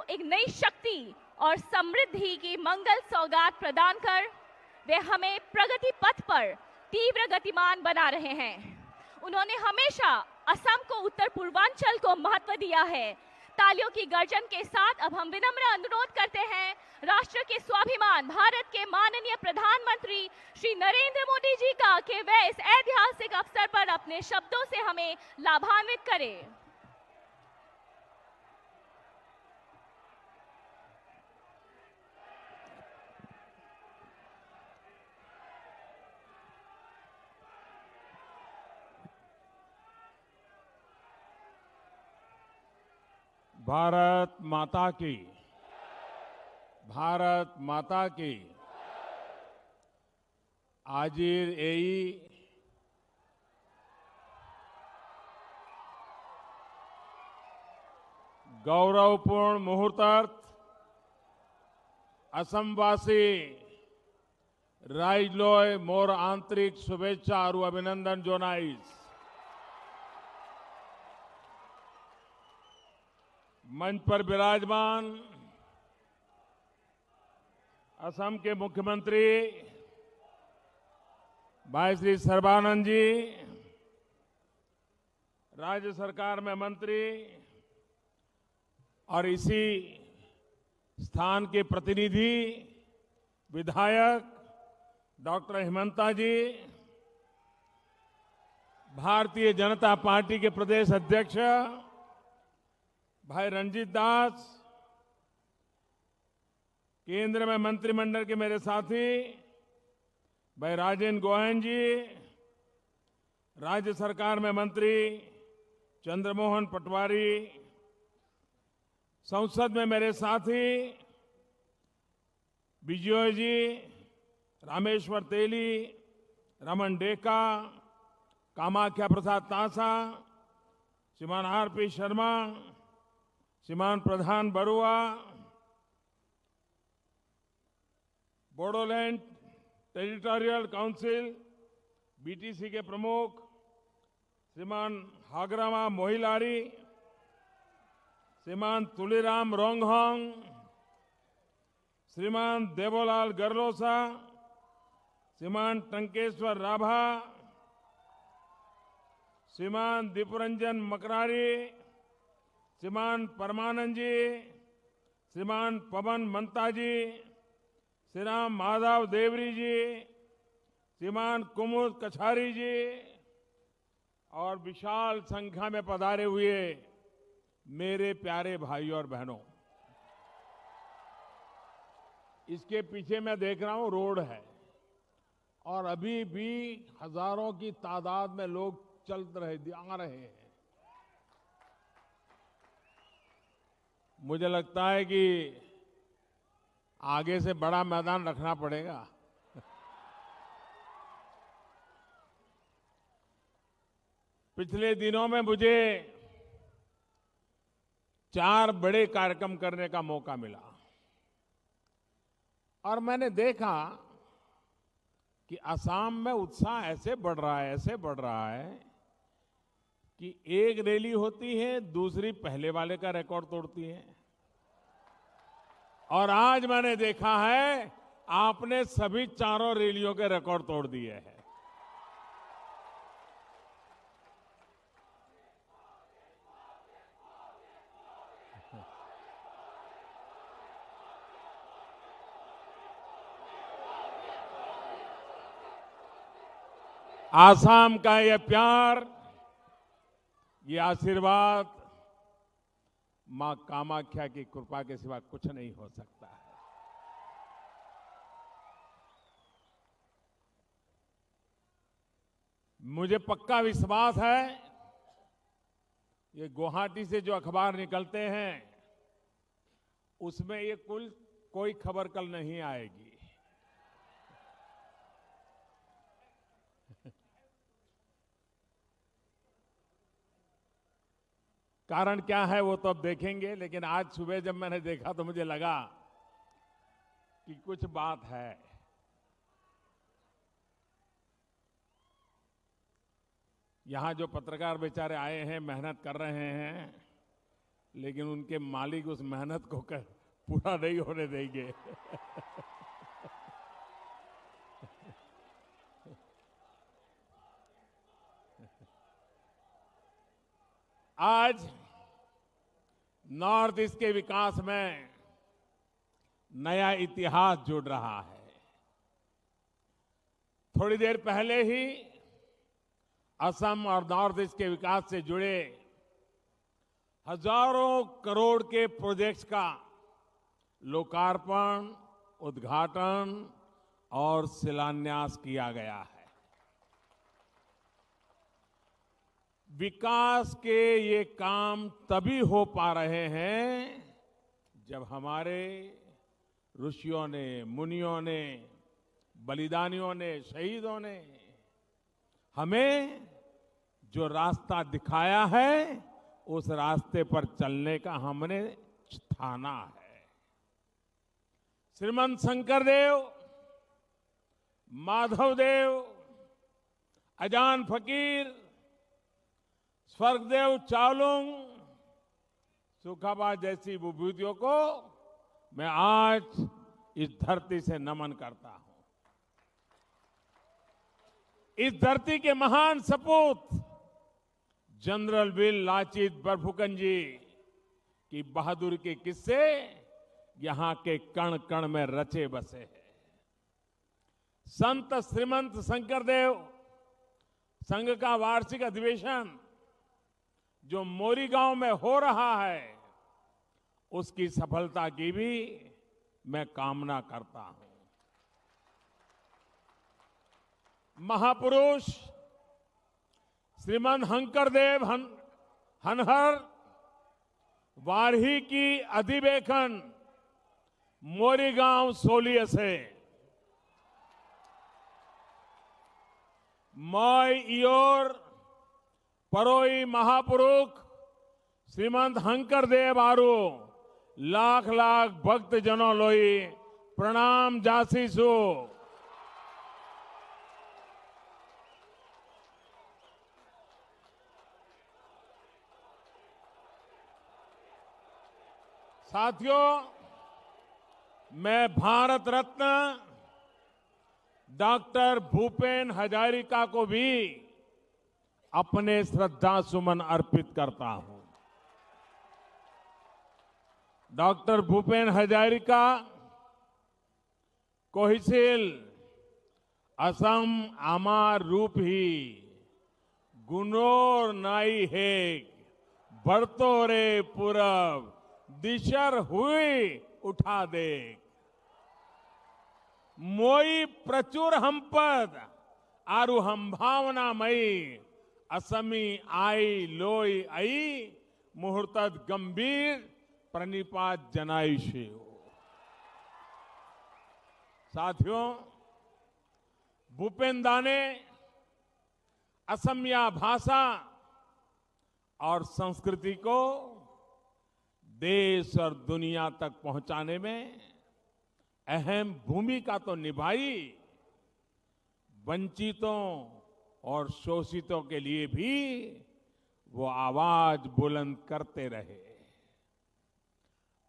एक नई शक्ति और समृद्धि की मंगल सौगात प्रदान कर वे हमें प्रगति पथ पर तीव्र गतिमान बना रहे हैं। उन्होंने हमेशा असम को, उत्तर पूर्वांचल को महत्व दिया है। तालियों की गर्जन के साथ अब हम विनम्र अनुरोध करते हैं राष्ट्र के स्वाभिमान भारत के माननीय प्रधानमंत्री श्री नरेंद्र मोदी जी का कि वे इस ऐतिहासिक अवसर पर अपने शब्दों से हमें लाभान्वित करें। भारत माता की, भारत माता की। आजिर एई गौरवपूर्ण मुहूर्त असमवासी राइजलोय मोर आंतरिक शुभेच्छा और अभिनंदन जोनाइस। मंच पर विराजमान असम के मुख्यमंत्री भाई श्री सर्बानंद जी, राज्य सरकार में मंत्री और इसी स्थान के प्रतिनिधि विधायक डॉक्टर हिमंता जी, भारतीय जनता पार्टी के प्रदेश अध्यक्ष भाई रंजीत दास, केंद्र में मंत्रिमंडल के मेरे साथी भाई राजेंद्र गोयन जी, राज्य सरकार में मंत्री चंद्रमोहन पटवारी, संसद में मेरे साथी विजय जी, रामेश्वर तेली, रमन डेका, कामाख्या प्रसाद तासा, श्रीमान आर.पी. शर्मा, श्रीमान प्रधान Barua, Bodoland territorial council BTC के प्रमुख श्रीमान हाग्रामा मोहिलारी, श्रीमान तुलीराम रोंगहोंग, श्रीमान देवोलाल गरलोसा, श्रीमान टंकेश्वर राभा, श्रीमान दीपरंजन मकरारी, श्रीमान परमानंद जी, श्रीमान पवन मंता जी, श्रीराम माधव देवरी जी, श्रीमान कुमुद कछारी जी और विशाल संख्या में पधारे हुए मेरे प्यारे भाइयों और बहनों, इसके पीछे मैं देख रहा हूं रोड है और अभी भी हजारों की तादाद में लोग चल रहे आ रहे हैं। मुझे लगता है कि आगे से बड़ा मैदान रखना पड़ेगा। पिछले दिनों में मुझे 4 बड़े कार्यक्रम करने का मौका मिला और मैंने देखा कि असम में उत्साह ऐसे बढ़ रहा है, ऐसे बढ़ रहा है कि एक रैली होती है, दूसरी पहले वाले का रिकॉर्ड तोड़ती है। और आज मैंने देखा है आपने सभी 4 रैलियों के रिकॉर्ड तोड़ दिए हैं। आसाम का ये प्यार, ये आशीर्वाद मां कामाख्या की कृपा के सिवा कुछ नहीं हो सकता है। मुझे पक्का विश्वास है ये गुवाहाटी से जो अखबार निकलते हैं उसमें ये कोई खबर कल नहीं आएगी। कारण क्या है वो तो अब देखेंगे, लेकिन आज सुबह जब मैंने देखा तो मुझे लगा कि कुछ बात है। यहां जो पत्रकार बेचारे आए हैं, मेहनत कर रहे हैं, लेकिन उनके मालिक उस मेहनत को पूरा नहीं होने देंगे। आज नॉर्थ ईस्ट के विकास में नया इतिहास जुड़ रहा है। थोड़ी देर पहले ही असम और नॉर्थ ईस्ट के विकास से जुड़े हजारों करोड़ के प्रोजेक्ट्स का लोकार्पण, उद्घाटन और शिलान्यास किया गया है। विकास के ये काम तभी हो पा रहे हैं जब हमारे ऋषियों ने, मुनियों ने, बलिदानियों ने, शहीदों ने हमें जो रास्ता दिखाया है उस रास्ते पर चलने का हमने ठाना है। श्रीमंत शंकरदेव, माधवदेव, अजान फकीर, स्वर्गदेव चावलुंग, सुखाबा जैसी विभूतियों को मैं आज इस धरती से नमन करता हूं। इस धरती के महान सपूत जनरल वीर लाचित बरफुकन जी की बहादुरी के किस्से यहां के कण कण में रचे बसे हैं। संत श्रीमंत शंकरदेव संघ का वार्षिक अधिवेशन जो मोरीगांव में हो रहा है उसकी सफलता की भी मैं कामना करता हूं। महापुरुष श्रीमंत हंकरदेव हनहर वारही की अधिवेशन मोरीगांव सोलिय से मय इयोर परोई महापुरुष श्रीमंत हंकरदेव आरु लाख लाख भक्त जनों लोई प्रणाम जासीसु। साथियों, मैं भारत रत्न डॉक्टर भूपेन हजारिका को भी अपने श्रद्धा सुमन अर्पित करता हूं। डॉक्टर भूपेन हजारिका कोहिसिल असम आमार रूप ही गुनोर नाई हेक बढ़तो रे पूरब दिशर हुई उठा दे मोई प्रचुर हमपद आरु हम भावनामयी असमी आई लोई आई मुहूर्तद गंभीर प्रणिपात जनाइशे। साथियों, भूपेंदा ने असमिया भाषा और संस्कृति को देश और दुनिया तक पहुंचाने में अहम भूमिका तो निभाई, वंचितों और शोषितों के लिए भी वो आवाज बुलंद करते रहे।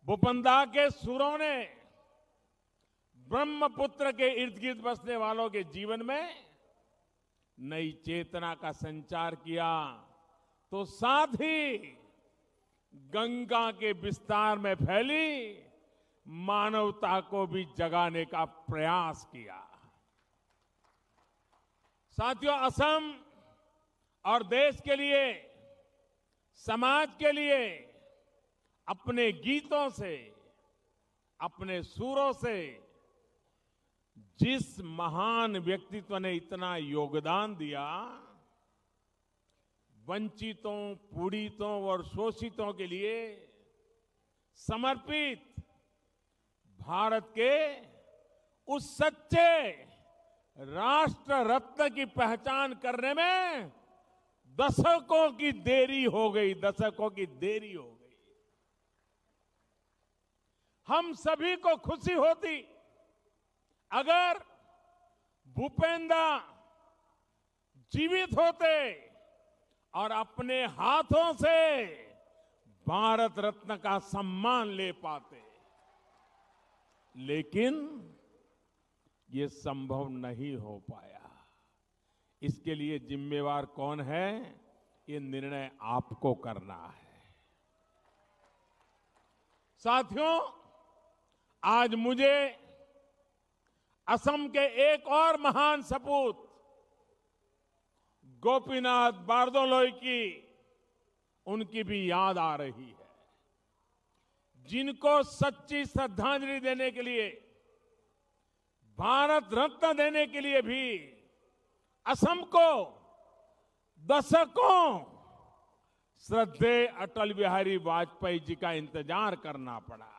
भूपेंदा के सुरों ने ब्रह्मपुत्र के इर्द गिर्द बसने वालों के जीवन में नई चेतना का संचार किया, तो साथ ही गंगा के विस्तार में फैली मानवता को भी जगाने का प्रयास किया। साथियों, असम और देश के लिए, समाज के लिए अपने गीतों से, अपने सुरों से जिस महान व्यक्तित्व ने इतना योगदान दिया, वंचितों, पीड़ितों और शोषितों के लिए समर्पित भारत के उस सच्चे राष्ट्र रत्न की पहचान करने में दशकों की देरी हो गई, दशकों की देरी हो गई। हम सभी को खुशी होती अगर भूपेंदा जीवित होते और अपने हाथों से भारत रत्न का सम्मान ले पाते, लेकिन ये संभव नहीं हो पाया। इसके लिए जिम्मेवार कौन है? ये निर्णय आपको करना है। साथियों, आज मुझे असम के एक और महान सपूत गोपीनाथ बारदोलोई की उनकी भी याद आ रही है, जिनको सच्ची श्रद्धांजलि देने के लिए, भारत रत्न देने के लिए भी असम को दशकों श्रद्धेय अटल बिहारी वाजपेयी जी का इंतजार करना पड़ा।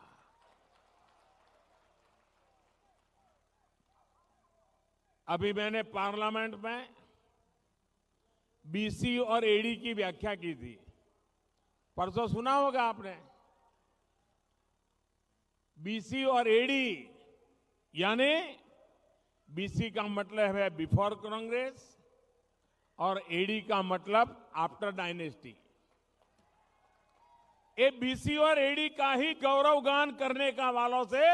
अभी मैंने पार्लियामेंट में बीसी और एडी की व्याख्या की थी, परसों सुना होगा आपने। बीसी और एडी यानी बीसी का मतलब है बिफोर कांग्रेस और एडी का मतलब आफ्टर डायनेस्टी। ये बीसी और एडी का ही गौरवगान करने का वालों से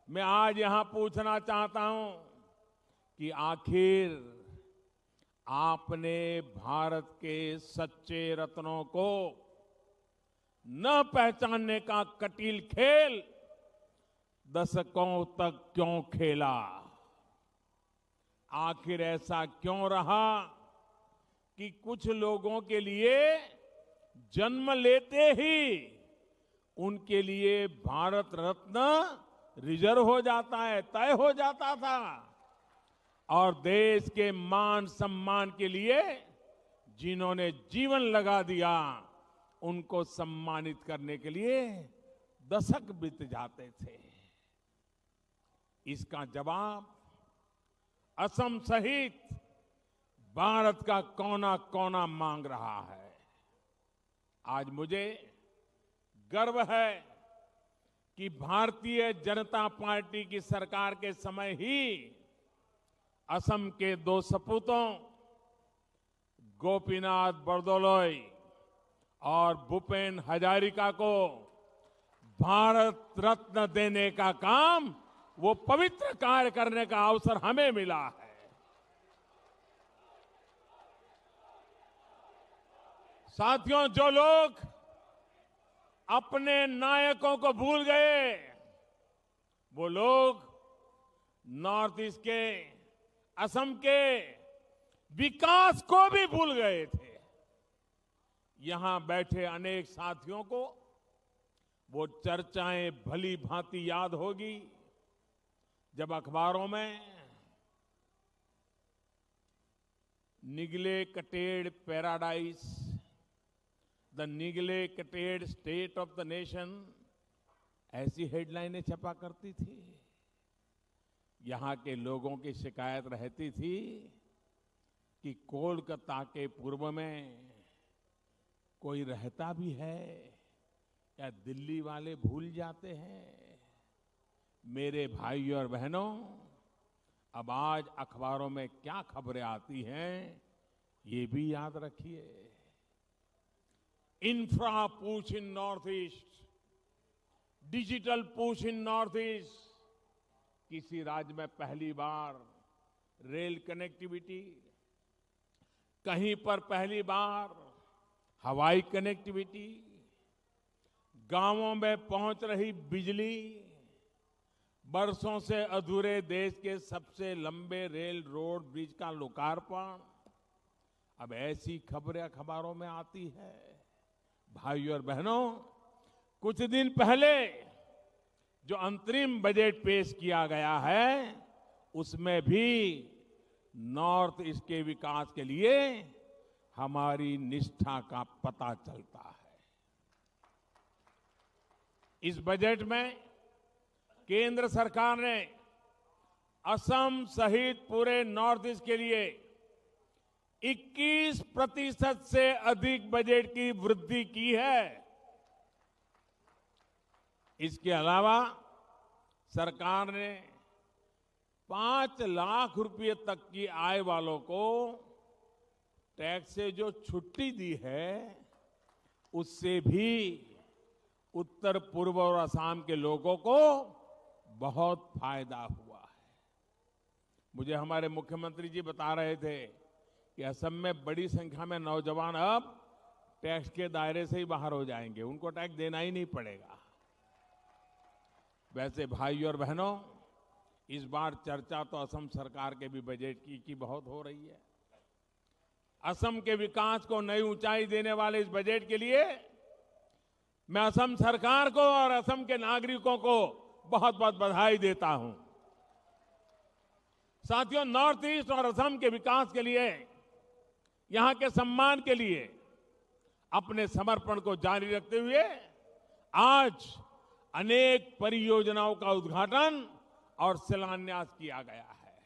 मैं आज यहां पूछना चाहता हूं कि आखिर आपने भारत के सच्चे रत्नों को न पहचानने का कटील खेल दशकों तक क्यों खेला? आखिर ऐसा क्यों रहा कि कुछ लोगों के लिए जन्म लेते ही उनके लिए भारत रत्न रिजर्व हो जाता है, तय हो जाता था, और देश के मान सम्मान के लिए जिन्होंने जीवन लगा दिया उनको सम्मानित करने के लिए दशक बीत जाते थे। इसका जवाब असम सहित भारत का कोना कोना मांग रहा है। आज मुझे गर्व है कि भारतीय जनता पार्टी की सरकार के समय ही असम के दो सपूतों गोपीनाथ बरदोलोई और भूपेन हजारिका को भारत रत्न देने का काम, वो पवित्र कार्य करने का अवसर हमें मिला है। साथियों, जो लोग अपने नायकों को भूल गए, वो लोग नॉर्थ ईस्ट के, असम के विकास को भी भूल गए थे। यहां बैठे अनेक साथियों को वो चर्चाएं भली भांति याद होगी जब अखबारों में neglected paradise, the neglected state of the nation, ऐसी हेडलाइनें छपा करती थी। यहां के लोगों की शिकायत रहती थी कि कोलकाता के पूर्व में कोई रहता भी है या दिल्ली वाले भूल जाते हैं। मेरे भाइयों और बहनों, अब आज अखबारों में क्या खबरें आती हैं ये भी याद रखिए। Infra push in north east, digital push in north east, किसी राज्य में पहली बार रेल कनेक्टिविटी, कहीं पर पहली बार हवाई कनेक्टिविटी, गांवों में पहुंच रही बिजली, बरसों से अधूरे देश के सबसे लंबे रेल रोड ब्रिज का लोकार्पण, अब ऐसी खबरें अखबारों में आती है। भाइयों और बहनों, कुछ दिन पहले जो अंतरिम बजट पेश किया गया है उसमें भी नॉर्थ ईस्ट के विकास के लिए हमारी निष्ठा का पता चलता है। इस बजट में केंद्र सरकार ने असम सहित पूरे नॉर्थ ईस्ट के लिए 21% से अधिक बजट की वृद्धि की है। इसके अलावा सरकार ने 5 लाख रुपए तक की आय वालों को टैक्स से जो छुट्टी दी है उससे भी उत्तर पूर्व और असम के लोगों को बहुत फायदा हुआ है। मुझे हमारे मुख्यमंत्री जी बता रहे थे कि असम में बड़ी संख्या में नौजवान अब टैक्स के दायरे से ही बाहर हो जाएंगे, उनको टैक्स देना ही नहीं पड़ेगा। वैसे भाइयों और बहनों, इस बार चर्चा तो असम सरकार के भी बजट की बहुत हो रही है। असम के विकास को नई ऊंचाई देने वाले इस बजट के लिए मैं असम सरकार को और असम के नागरिकों को बहुत बहुत बधाई देता हूं। साथियों, नॉर्थ ईस्ट और असम के विकास के लिए, यहां के सम्मान के लिए अपने समर्पण को जारी रखते हुए आज अनेक परियोजनाओं का उद्घाटन और शिलान्यास किया गया है।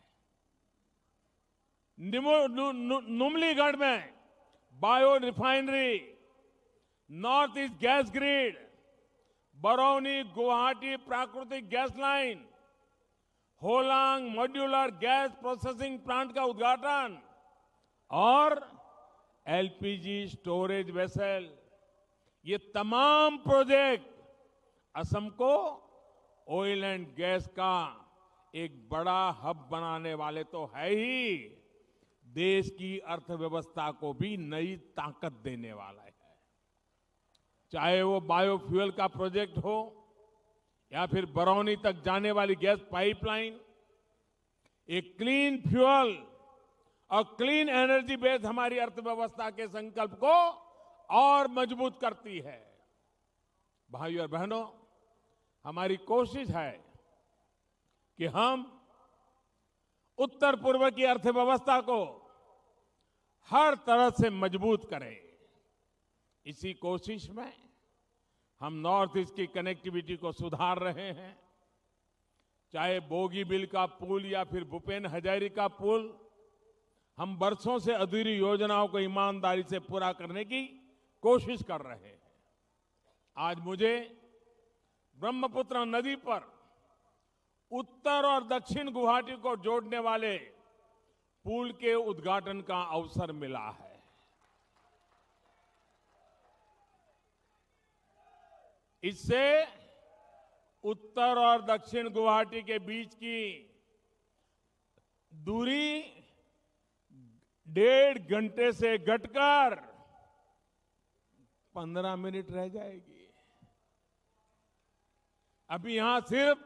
नुमलीगढ़ में bio refinery, north east gas grid, Barauni Guwahati प्राकृतिक gas line, Hollong modular gas processing plant का उद्घाटन और एलपीजी स्टोरेज वेसल, ये तमाम प्रोजेक्ट असम को ऑयल एंड गैस का एक बड़ा हब बनाने वाले तो है ही, देश की अर्थव्यवस्था को भी नई ताकत देने वाला है। चाहे वो बायोफ्यूल का प्रोजेक्ट हो या फिर बरौनी तक जाने वाली गैस पाइपलाइन, एक क्लीन फ्यूल और क्लीन एनर्जी बेस हमारी अर्थव्यवस्था के संकल्प को और मजबूत करती है। भाइयों और बहनों, हमारी कोशिश है कि हम उत्तर पूर्व की अर्थव्यवस्था को हर तरह से मजबूत करें। इसी कोशिश में हम नॉर्थ ईस्ट की कनेक्टिविटी को सुधार रहे हैं। चाहे बोगीबिल का पुल या फिर भूपेन हजारिका पुल, हम बरसों से अधूरी योजनाओं को ईमानदारी से पूरा करने की कोशिश कर रहे हैं। आज मुझे ब्रह्मपुत्र नदी पर उत्तर और दक्षिण गुवाहाटी को जोड़ने वाले पुल के उद्घाटन का अवसर मिला है। इससे उत्तर और दक्षिण गुवाहाटी के बीच की दूरी 1.5 घंटे से घटकर 15 मिनट रह जाएगी। अभी यहां सिर्फ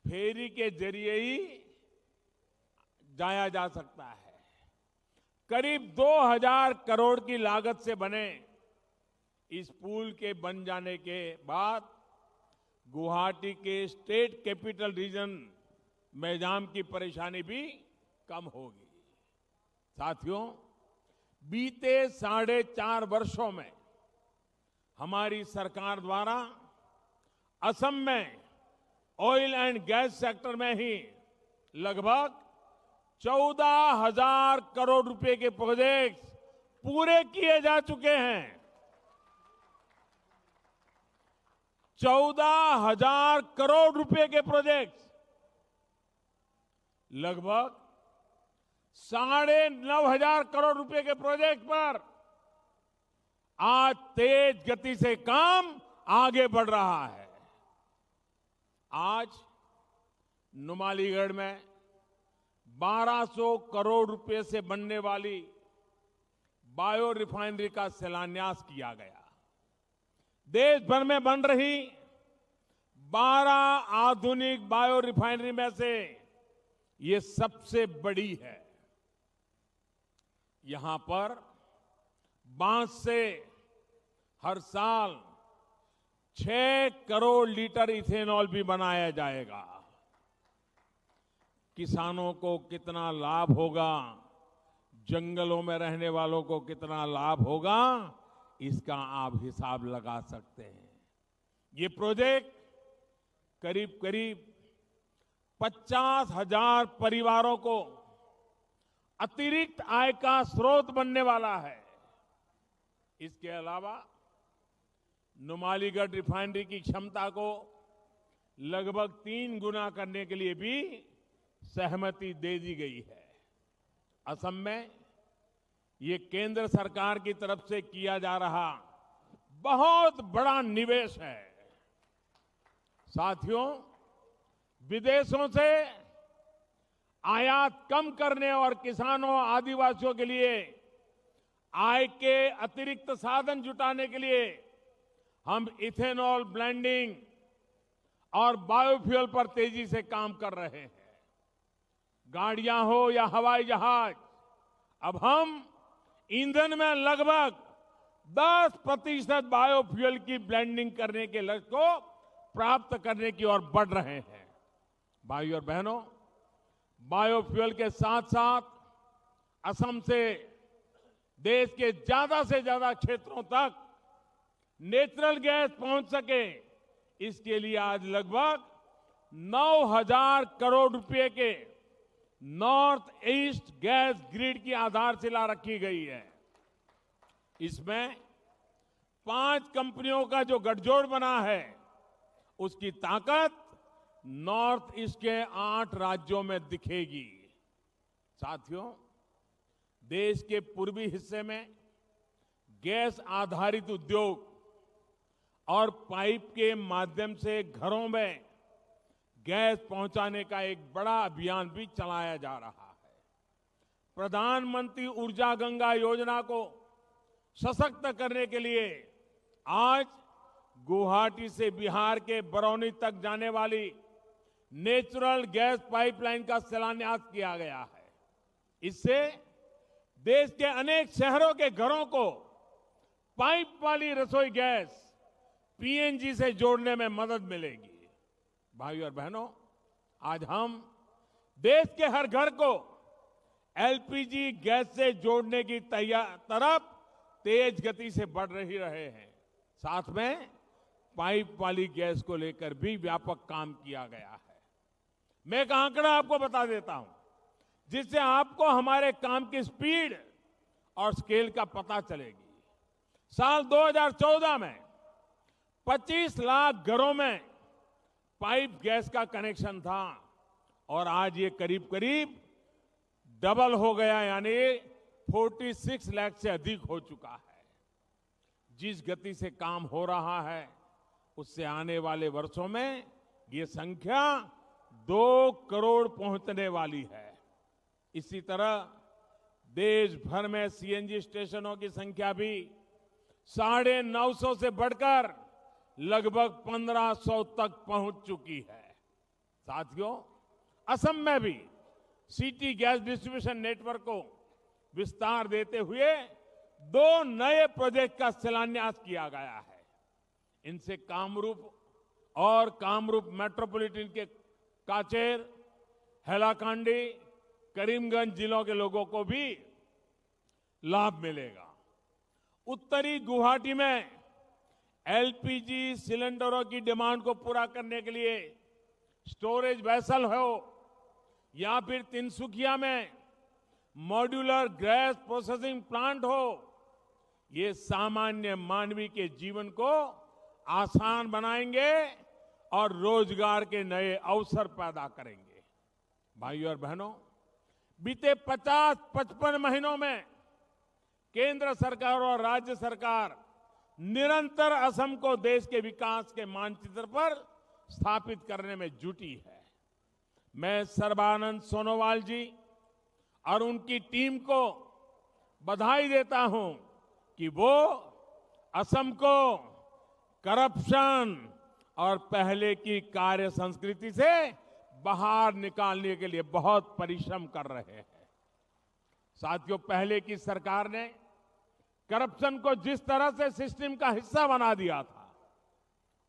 फेरी के जरिए ही जाया जा सकता है। करीब 2000 करोड़ की लागत से बने इस पुल के बन जाने के बाद गुवाहाटी के स्टेट कैपिटल रीजन में जाम की परेशानी भी कम होगी। साथियों, बीते 4.5 वर्षों में हमारी सरकार द्वारा असम में ऑयल एंड गैस सेक्टर में ही लगभग 14,000 करोड़ रुपए के प्रोजेक्ट्स पूरे किए जा चुके हैं। 14,000 करोड़ रुपए के प्रोजेक्ट्स लगभग 9,500 करोड़ रुपए के प्रोजेक्ट पर आज तेज गति से काम आगे बढ़ रहा है। आज नुमालीगढ़ में 1200 करोड़ रुपए से बनने वाली बायो रिफाइनरी का शिलान्यास किया गया। देश भर में बन रही 12 आधुनिक बायो रिफाइनरी में से ये सबसे बड़ी है। यहां पर बांस से हर साल 6 करोड़ लीटर इथेनॉल भी बनाया जाएगा। किसानों को कितना लाभ होगा, जंगलों में रहने वालों को कितना लाभ होगा, इसका आप हिसाब लगा सकते हैं। ये प्रोजेक्ट करीब करीब 50,000 परिवारों को अतिरिक्त आय का स्रोत बनने वाला है। इसके अलावा नुमालीगढ़ रिफाइनरी की क्षमता को लगभग 3 गुना करने के लिए भी सहमति दे दी गई है। असम में ये केंद्र सरकार की तरफ से किया जा रहा बहुत बड़ा निवेश है। साथियों, विदेशों से आयात कम करने और किसानों आदिवासियों के लिए आय के अतिरिक्त साधन जुटाने के लिए हम इथेनॉल ब्लेंडिंग और बायोफ्यूल पर तेजी से काम कर रहे हैं। गाड़ियां हो या हवाई जहाज, अब हम ईंधन में लगभग 10% बायोफ्यूल की ब्लेंडिंग करने के लक्ष्य को प्राप्त करने की ओर बढ़ रहे हैं। भाइयों और बहनों, बायोफ्यूल के साथ साथ असम से देश के ज्यादा से ज्यादा क्षेत्रों तक नेचुरल गैस पहुंच सके, इसके लिए आज लगभग 9,000 करोड़ रुपए के नॉर्थ ईस्ट गैस ग्रिड की आधारशिला रखी गई है। इसमें 5 कंपनियों का जो गठजोड़ बना है, उसकी ताकत नॉर्थ ईस्ट के 8 राज्यों में दिखेगी। साथियों, देश के पूर्वी हिस्से में गैस आधारित उद्योग और पाइप के माध्यम से घरों में गैस पहुंचाने का एक बड़ा अभियान भी चलाया जा रहा है। प्रधानमंत्री ऊर्जा गंगा योजना को सशक्त करने के लिए आज गुवाहाटी से बिहार के बरौनी तक जाने वाली नेचुरल गैस पाइपलाइन का शिलान्यास किया गया है। इससे देश के अनेक शहरों के घरों को पाइप वाली रसोई गैस पीएनजी से जोड़ने में मदद मिलेगी। भाइयों और बहनों, आज हम देश के हर घर को एलपीजी गैस से जोड़ने की तरफ तेज गति से बढ़ रहे हैं। साथ में पाइप वाली गैस को लेकर भी व्यापक काम किया गया है। मैं एक आंकड़ा आपको बता देता हूं, जिससे आपको हमारे काम की स्पीड और स्केल का पता चलेगी। साल 2014 में 25 लाख घरों में पाइप गैस का कनेक्शन था और आज ये करीब करीब डबल हो गया, यानी 46 लाख से अधिक हो चुका है। जिस गति से काम हो रहा है, उससे आने वाले वर्षों में ये संख्या 2 करोड़ पहुंचने वाली है। इसी तरह देश भर में सीएनजी स्टेशनों की संख्या भी 950 से बढ़कर लगभग 1500 तक पहुंच चुकी है। साथियों, असम में भी सिटी गैस डिस्ट्रीब्यूशन नेटवर्क को विस्तार देते हुए 2 नए प्रोजेक्ट का शिलान्यास किया गया है। इनसे कामरूप मेट्रोपॉलिटन के काचेर, हैलाकांडी, करीमगंज जिलों के लोगों को भी लाभ मिलेगा। उत्तरी गुवाहाटी में एलपीजी सिलेंडरों की डिमांड को पूरा करने के लिए स्टोरेज वेसल हो या फिर तिनसुकिया में मॉड्यूलर गैस प्रोसेसिंग प्लांट हो, ये सामान्य मानवी के जीवन को आसान बनाएंगे और रोजगार के नए अवसर पैदा करेंगे। भाइयों और बहनों, बीते 50-55 महीनों में केंद्र सरकार और राज्य सरकार निरंतर असम को देश के विकास के मानचित्र पर स्थापित करने में जुटी है। मैं सर्बानंद सोनोवाल जी और उनकी टीम को बधाई देता हूं कि वो असम को करप्शन और पहले की कार्य संस्कृति से बाहर निकालने के लिए बहुत परिश्रम कर रहे हैं। साथियों, पहले की सरकार ने करप्शन को जिस तरह से सिस्टम का हिस्सा बना दिया था,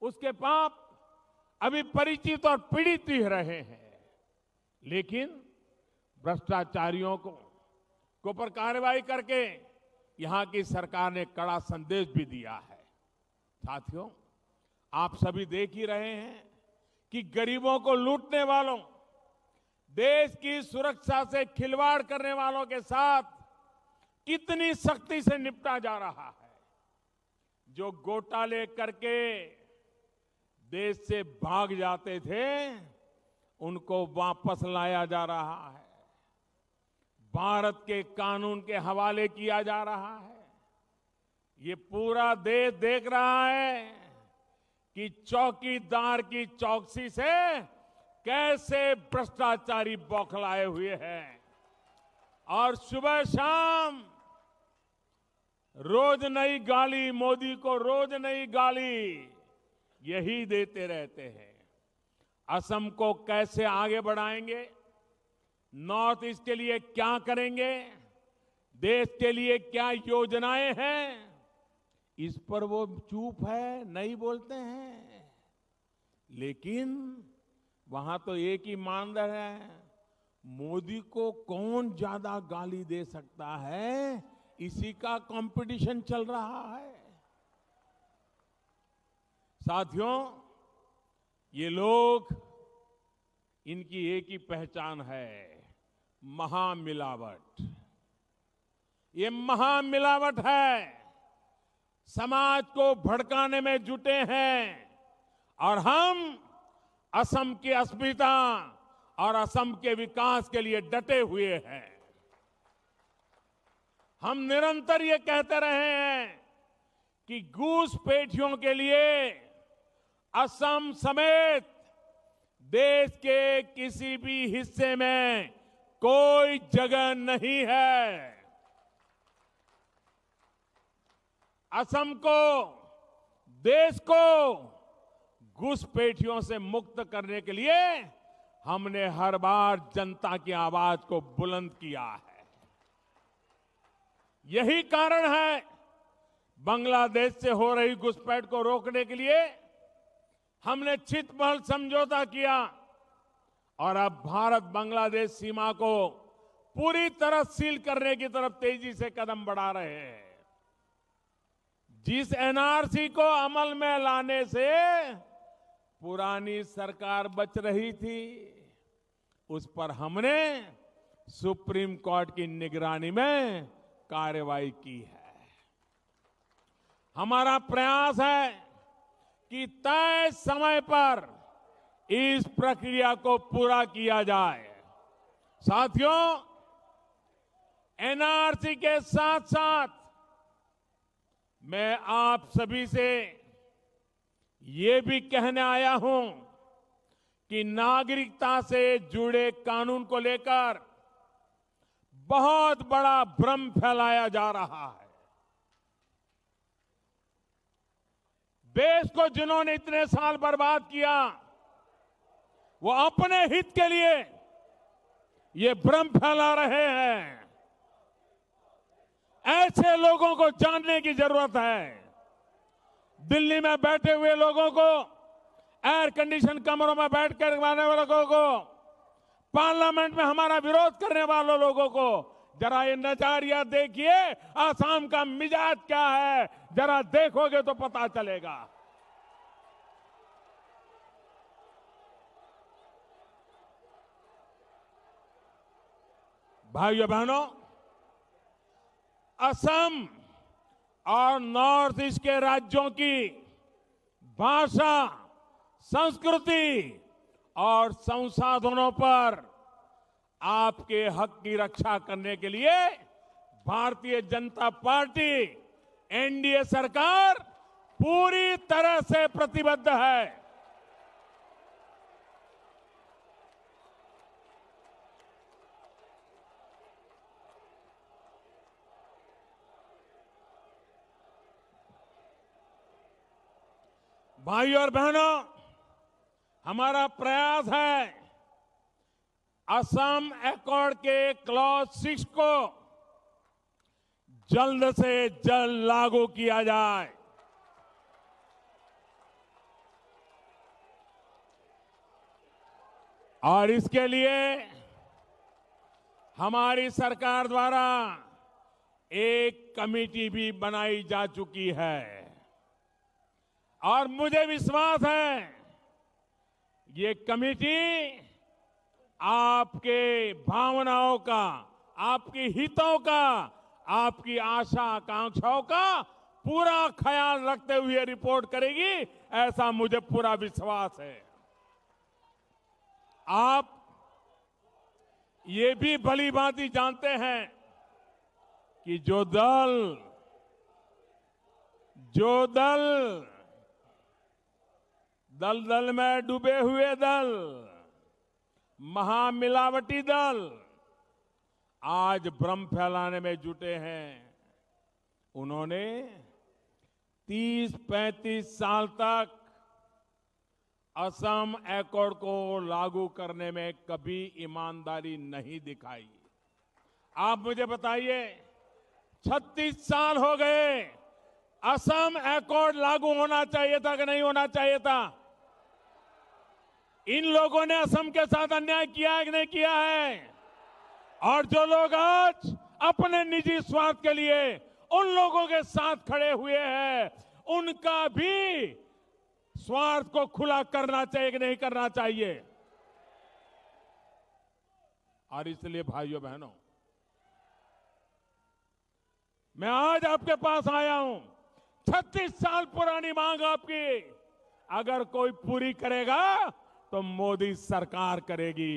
उसके पाप अभी परिचित और पीड़ित ही रहे हैं। लेकिन भ्रष्टाचारियों को पर कार्रवाई करके यहां की सरकार ने कड़ा संदेश भी दिया है। साथियों, आप सभी देख ही रहे हैं कि गरीबों को लूटने वालों, देश की सुरक्षा से खिलवाड़ करने वालों के साथ कितनी सख्ती से निपटा जा रहा है। जो घोटाले करके देश से भाग जाते थे, उनको वापस लाया जा रहा है, भारत के कानून के हवाले किया जा रहा है। ये पूरा देश देख रहा है कि चौकीदार की चौकसी से कैसे भ्रष्टाचारी बौखलाए हुए हैं और सुबह शाम रोज नई गाली, मोदी को रोज नई गाली यही देते रहते हैं। असम को कैसे आगे बढ़ाएंगे, नॉर्थ ईस्ट के लिए क्या करेंगे, देश के लिए क्या योजनाएं हैं, इस पर वो चुप है, नहीं बोलते हैं। लेकिन वहां तो एक ही मानदंड है, मोदी को कौन ज्यादा गाली दे सकता है, इसी का कंपटीशन चल रहा है। साथियों, ये लोग, इनकी एक ही पहचान है, महामिलावट। ये महामिलावट है, समाज को भड़काने में जुटे हैं और हम असम की अस्मिता और असम के विकास के लिए डटे हुए हैं। हम निरंतर ये कहते रहे हैं कि घूसपैठियों के लिए असम समेत देश के किसी भी हिस्से में कोई जगह नहीं है। असम को, देश को घुसपैठियों से मुक्त करने के लिए हमने हर बार जनता की आवाज को बुलंद किया है। यही कारण है बांग्लादेश से हो रही घुसपैठ को रोकने के लिए हमने छितमहल समझौता किया और अब भारत बांग्लादेश सीमा को पूरी तरह सील करने की तरफ तेजी से कदम बढ़ा रहे हैं। जिस एनआरसी को अमल में लाने से पुरानी सरकार बच रही थी, उस पर हमने सुप्रीम कोर्ट की निगरानी में कार्रवाई की है। हमारा प्रयास है कि तय समय पर इस प्रक्रिया को पूरा किया जाए। साथियों, एनआरसी के साथ साथ मैं आप सभी से ये भी कहने आया हूं कि नागरिकता से जुड़े कानून को लेकर बहुत बड़ा भ्रम फैलाया जा रहा है। देश को जिन्होंने इतने साल बर्बाद किया, वो अपने हित के लिए ये भ्रम फैला रहे हैं। ऐसे लोगों को जानने की जरूरत है। दिल्ली में बैठे हुए लोगों को, एयर कंडीशन कमरों में बैठकर रहने वाले लोगों को, पार्लियामेंट में हमारा विरोध करने वाले लोगों को जरा ये नजरिया देखिए, आसाम का मिजाज क्या है, जरा देखोगे तो पता चलेगा। भाइयों बहनों, असम और नॉर्थ ईस्ट के राज्यों की भाषा, संस्कृति और संसाधनों पर आपके हक की रक्षा करने के लिए भारतीय जनता पार्टी, एनडीए सरकार पूरी तरह से प्रतिबद्ध है। भाइयों और बहनों, हमारा प्रयास है असम एकॉर्ड के क्लॉज 6 को जल्द से जल्द लागू किया जाए। और इसके लिए हमारी सरकार द्वारा एक कमेटी भी बनाई जा चुकी है और मुझे विश्वास है ये कमेटी आपके भावनाओं का, आपके हितों का, आपकी आशा आकांक्षाओं का पूरा ख्याल रखते हुए रिपोर्ट करेगी, ऐसा मुझे पूरा विश्वास है। आप ये भी भली भांति जानते हैं कि जो दल जो दल दलदल में डूबे हुए दल, महामिलावटी दल आज भ्रम फैलाने में जुटे हैं, उन्होंने 30-35 साल तक असम एकॉर्ड को लागू करने में कभी ईमानदारी नहीं दिखाई। आप मुझे बताइए, 36 साल हो गए, असम एकॉर्ड लागू होना चाहिए था कि नहीं होना चाहिए था? इन लोगों ने असम के साथ अन्याय किया है कि नहीं किया है? और जो लोग आज अपने निजी स्वार्थ के लिए उन लोगों के साथ खड़े हुए हैं, उनका भी स्वार्थ को खुला करना चाहिए कि नहीं करना चाहिए? और इसलिए भाइयों बहनों, मैं आज आपके पास आया हूं। 36 साल पुरानी मांग आपकी अगर कोई पूरी करेगा तो मोदी सरकार करेगी।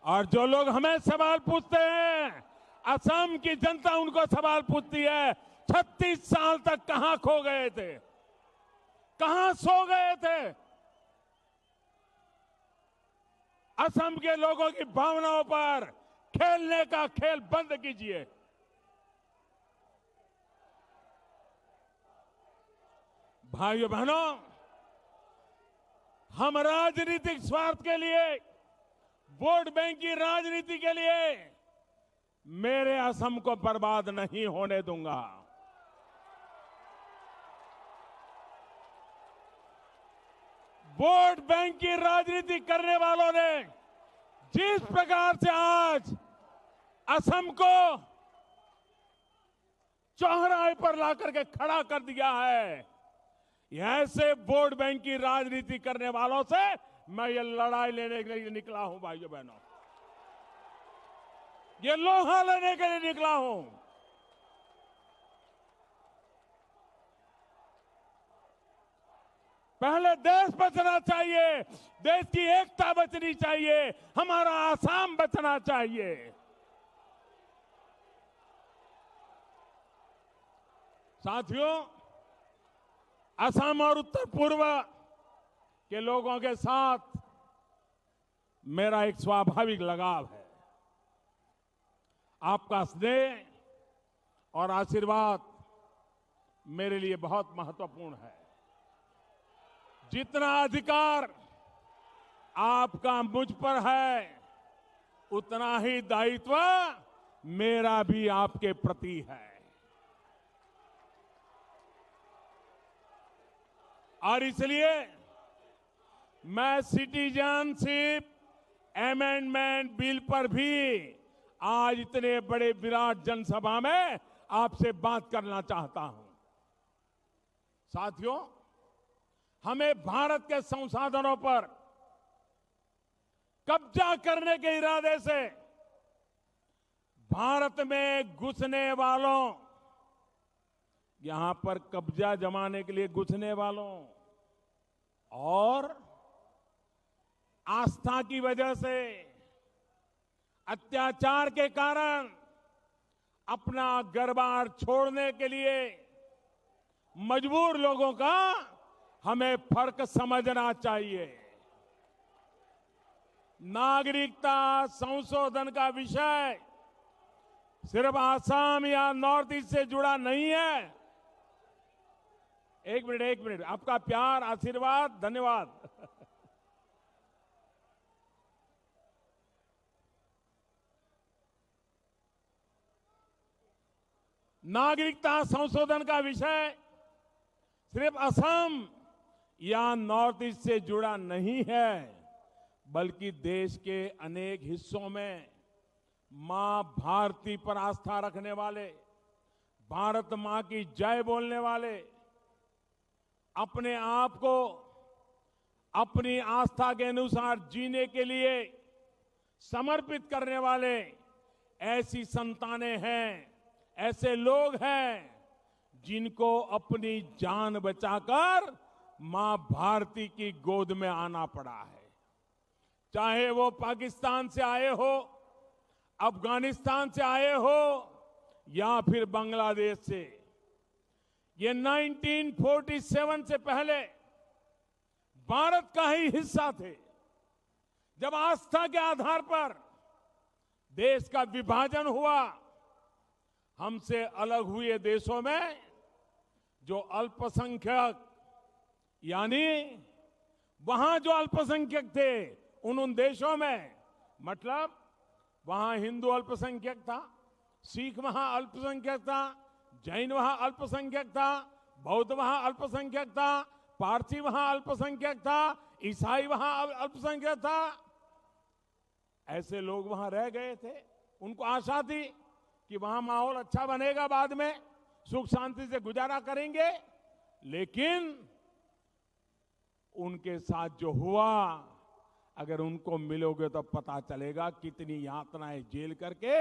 और जो लोग हमें सवाल पूछते हैं, असम की जनता उनको सवाल पूछती है, 36 साल तक कहां खो गए थे, कहां सो गए थे? असम के लोगों की भावनाओं पर खेलने का खेल बंद कीजिए। भाइयों बहनों, हम राजनीतिक स्वार्थ के लिए, वोट बैंक की राजनीति के लिए मेरे असम को बर्बाद नहीं होने दूंगा। वोट बैंक की राजनीति करने वालों ने जिस प्रकार से आज असम को चौराहे पर लाकर के खड़ा कर दिया है, ऐसे वोट बैंक की राजनीति करने वालों से मैं ये लड़ाई लेने के लिए निकला हूं। भाइयों बहनों, ये लोहा लेने के लिए निकला हूं। पहले देश बचना चाहिए, देश की एकता बचनी चाहिए, हमारा आसाम बचना चाहिए। साथियों, असम और उत्तर पूर्व के लोगों के साथ मेरा एक स्वाभाविक लगाव है। आपका स्नेह और आशीर्वाद मेरे लिए बहुत महत्वपूर्ण है। जितना अधिकार आपका मुझ पर है, उतना ही दायित्व मेरा भी आपके प्रति है। और इसलिए मैं सिटीजनशिप अमेंडमेंट बिल पर भी आज इतने बड़े विराट जनसभा में आपसे बात करना चाहता हूं। साथियों, हमें भारत के संसाधनों पर कब्जा करने के इरादे से भारत में घुसने वालों, यहां पर कब्जा जमाने के लिए घुसने वालों और आस्था की वजह से अत्याचार के कारण अपना घर-बार छोड़ने के लिए मजबूर लोगों का हमें फर्क समझना चाहिए। नागरिकता संशोधन का विषय सिर्फ आसाम या नॉर्थ ईस्ट से जुड़ा नहीं है। एक मिनट, आपका प्यार, आशीर्वाद, धन्यवाद। नागरिकता संशोधन का विषय सिर्फ असम या नॉर्थ ईस्ट से जुड़ा नहीं है, बल्कि देश के अनेक हिस्सों में मां भारती पर आस्था रखने वाले, भारत मां की जय बोलने वाले, अपने आप को अपनी आस्था के अनुसार जीने के लिए समर्पित करने वाले ऐसी संतानें हैं, ऐसे लोग हैं जिनको अपनी जान बचाकर मां भारती की गोद में आना पड़ा है। चाहे वो पाकिस्तान से आए हो, अफगानिस्तान से आए हो या फिर बांग्लादेश से। ये 1947 से पहले भारत का ही हिस्सा थे। जब आस्था के आधार पर देश का विभाजन हुआ, हमसे अलग हुए देशों में जो अल्पसंख्यक, यानी वहां जो अल्पसंख्यक थे उन देशों में, मतलब वहां हिंदू अल्पसंख्यक था, सिख वहां अल्पसंख्यक था, जैन वहां अल्पसंख्यक था, बौद्ध वहां अल्पसंख्यक था, पारसी वहां अल्पसंख्यक था, ईसाई वहां अल्पसंख्यक था। ऐसे लोग वहां रह गए थे। उनको आशा थी कि वहां माहौल अच्छा बनेगा, बाद में सुख शांति से गुजारा करेंगे। लेकिन उनके साथ जो हुआ, अगर उनको मिलोगे तो पता चलेगा कितनी यातनाएं झेल करके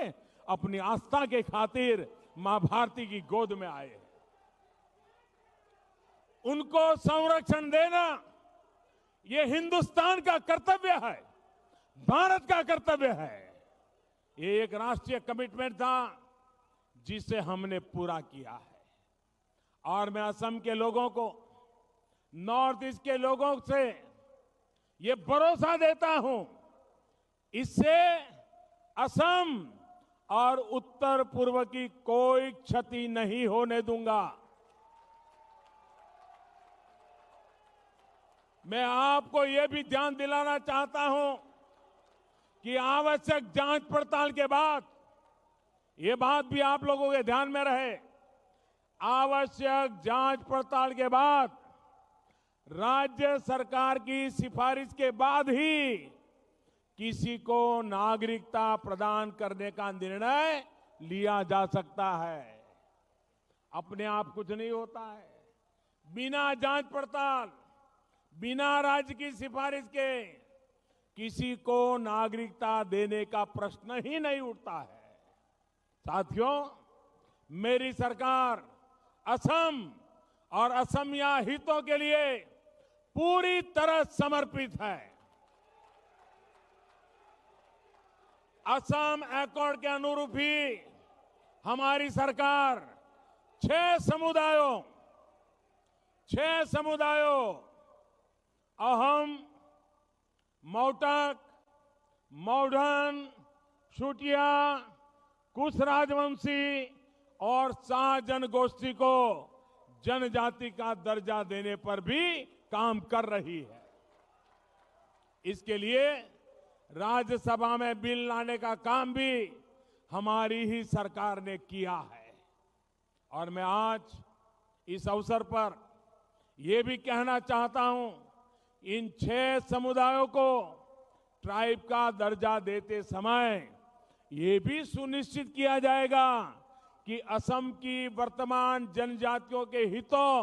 अपनी आस्था के खातिर मां भारती की गोद में आए। उनको संरक्षण देना ये हिंदुस्तान का कर्तव्य है, भारत का कर्तव्य है। ये एक राष्ट्रीय कमिटमेंट था जिसे हमने पूरा किया है। और मैं असम के लोगों को, नॉर्थ ईस्ट के लोगों से ये भरोसा देता हूं, इससे असम और उत्तर पूर्व की कोई क्षति नहीं होने दूंगा। मैं आपको यह भी ध्यान दिलाना चाहता हूं कि आवश्यक जांच पड़ताल के बाद, ये बात भी आप लोगों के ध्यान में रहे, आवश्यक जांच पड़ताल के बाद राज्य सरकार की सिफारिश के बाद ही किसी को नागरिकता प्रदान करने का निर्णय लिया जा सकता है। अपने आप कुछ नहीं होता है। बिना जांच पड़ताल, बिना राज्य की सिफारिश के किसी को नागरिकता देने का प्रश्न ही नहीं उठता है। साथियों, मेरी सरकार असम और असमिया हितों के लिए पूरी तरह समर्पित है। असम एकॉर्ड के अनुरूप ही हमारी सरकार 6 समुदायों अहोम, मौटक, मौढ़न, शुटिया, कुश राजवंशी और शाह जनगोष्ठी को जनजाति का दर्जा देने पर भी काम कर रही है। इसके लिए राज्यसभा में बिल लाने का काम भी हमारी ही सरकार ने किया है। और मैं आज इस अवसर पर यह भी कहना चाहता हूं, इन 6 समुदायों को ट्राइब का दर्जा देते समय ये भी सुनिश्चित किया जाएगा कि असम की वर्तमान जनजातियों के हितों,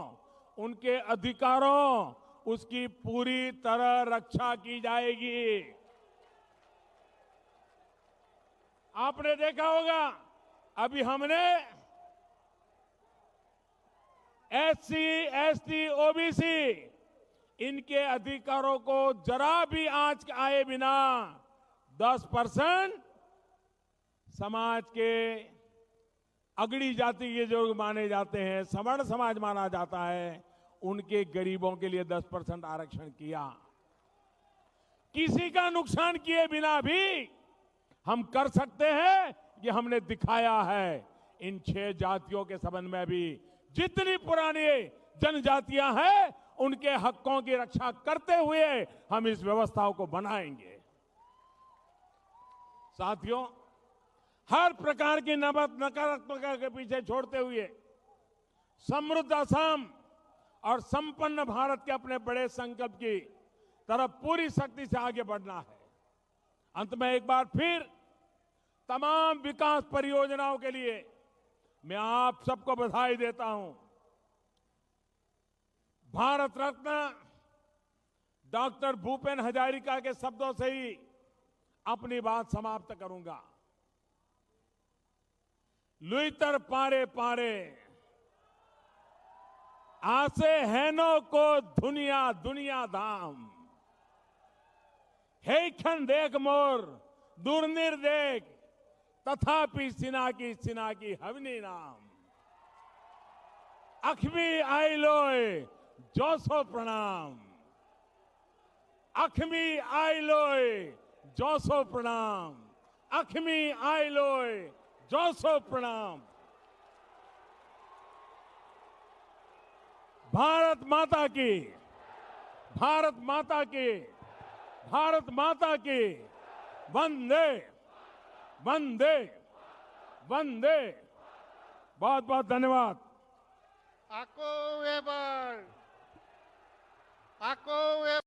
उनके अधिकारों, उसकी पूरी तरह रक्षा की जाएगी। आपने देखा होगा, अभी हमने एससी, एसटी, ओबीसी इनके अधिकारों को जरा भी आंच आए बिना 10% समाज के अगड़ी जाति के जो माने जाते हैं, सवर्ण समाज माना जाता है, उनके गरीबों के लिए 10% आरक्षण किया। किसी का नुकसान किए बिना भी हम कर सकते हैं, ये हमने दिखाया है। इन 6 जातियों के संबंध में भी जितनी पुरानी जनजातियां हैं, उनके हकों की रक्षा करते हुए हम इस व्यवस्थाओं को बनाएंगे। साथियों, हर प्रकार की नकारात्मकता के पीछे छोड़ते हुए समृद्ध असम और संपन्न भारत के अपने बड़े संकल्प की तरफ पूरी शक्ति से आगे बढ़ना है। अंत में एक बार फिर तमाम विकास परियोजनाओं के लिए मैं आप सबको बधाई देता हूं। भारत रत्न डॉक्टर भूपेन हजारिका के शब्दों से ही अपनी बात समाप्त करूंगा। लुइतर पारे पारे आसे हैनो को दुनिया दुनिया धाम हे खन देख मोर दुर्निर देख तथापि सिनाकी हवनी नाम अखमी आइलोय जोसो प्रणाम अखमी आइलोय जोसो प्रणाम अखमी आइलोय जोसो प्रणाम। भारत माता की भारत माता की भारत माता की वंदे वंदे वंदे। बहुत बहुत धन्यवाद। Ako Weber. Ako Weber.